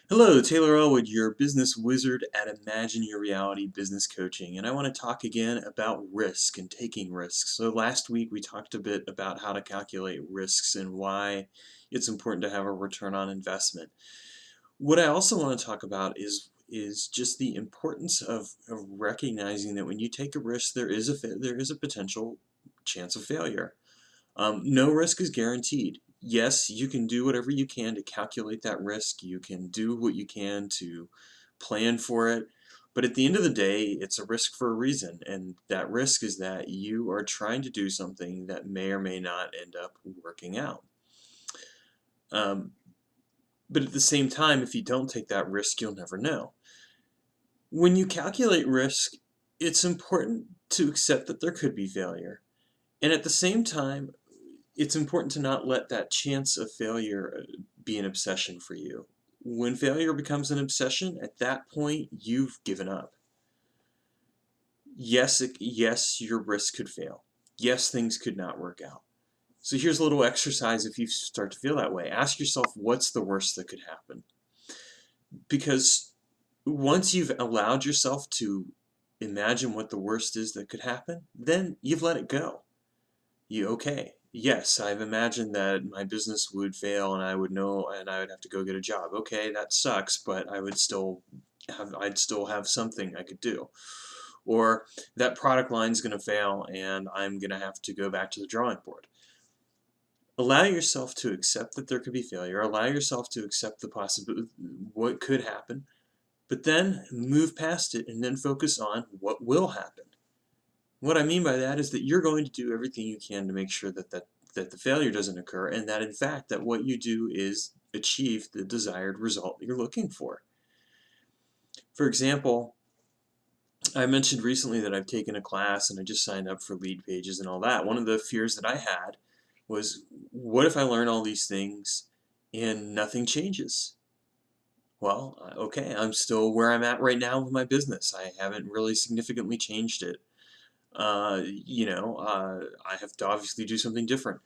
Hello, Taylor Ellwood, your business wizard at Imagine Your Reality Business Coaching, and I want to talk again about risk and taking risks. So last week we talked a bit about how to calculate risks and why it's important to have a return on investment. What I also want to talk about is just the importance of recognizing that when you take a risk, there is a potential chance of failure. No risk is guaranteed. Yes, you can do whatever you can to calculate that risk. You can do what you can to plan for it. But at the end of the day, it's a risk for a reason. And that risk is that you are trying to do something that may or may not end up working out. Um, but at the same time, if you don't take that risk, you'll never know. When you calculate risk, it's important to accept that there could be failure. And at the same time, it's important to not let that chance of failure be an obsession for you. When failure becomes an obsession, at that point, you've given up. Yes, your risk could fail. Yes, things could not work out. So here's a little exercise if you start to feel that way. Ask yourself, what's the worst that could happen? Because once you've allowed yourself to imagine what the worst is that could happen, then you've let it go. Okay, yes, I've imagined that my business would fail and I would know and I would have to go get a job. Okay, that sucks, but I'd still have something I could do. Or that product line's going to fail and I'm going to have to go back to the drawing board. Allow yourself to accept that there could be failure. Allow yourself to accept the possibility, what could happen, but then move past it and then focus on what will happen. What I mean by that is that you're going to do everything you can to make sure that the failure doesn't occur, and that in fact that what you do is achieve the desired result that you're looking for. For example, I mentioned recently that I've taken a class and I just signed up for lead pages and all that. One of the fears that I had was, what if I learn all these things and nothing changes? Well, okay, I'm still where I'm at right now with my business. I haven't really significantly changed it. I have to obviously do something different.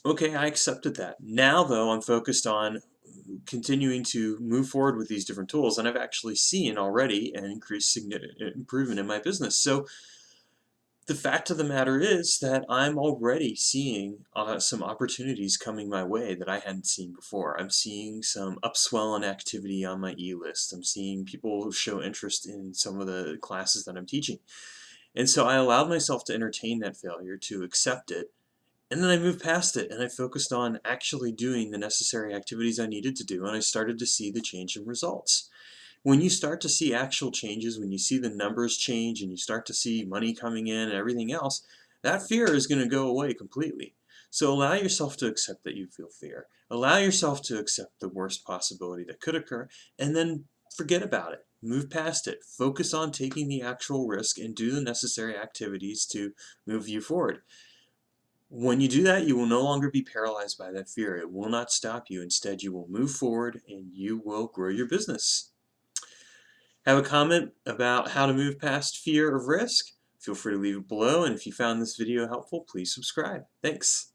Okay, I accepted that. Now, though, I'm focused on continuing to move forward with these different tools, and I've actually seen already an increased significant improvement in my business. So the fact of the matter is that I'm already seeing some opportunities coming my way that I hadn't seen before. I'm seeing some upswell in activity on my e-list. I'm seeing people show interest in some of the classes that I'm teaching. And so I allowed myself to entertain that failure, to accept it, and then I moved past it and I focused on actually doing the necessary activities I needed to do, and I started to see the change in results. When you start to see actual changes, when you see the numbers change and you start to see money coming in and everything else, that fear is going to go away completely. So allow yourself to accept that you feel fear. Allow yourself to accept the worst possibility that could occur, and then forget about it. Move past it. Focus on taking the actual risk and do the necessary activities to move you forward. When you do that, you will no longer be paralyzed by that fear. It will not stop you. Instead, you will move forward and you will grow your business. Have a comment about how to move past fear of risk? Feel free to leave it below, and if you found this video helpful, please subscribe. Thanks.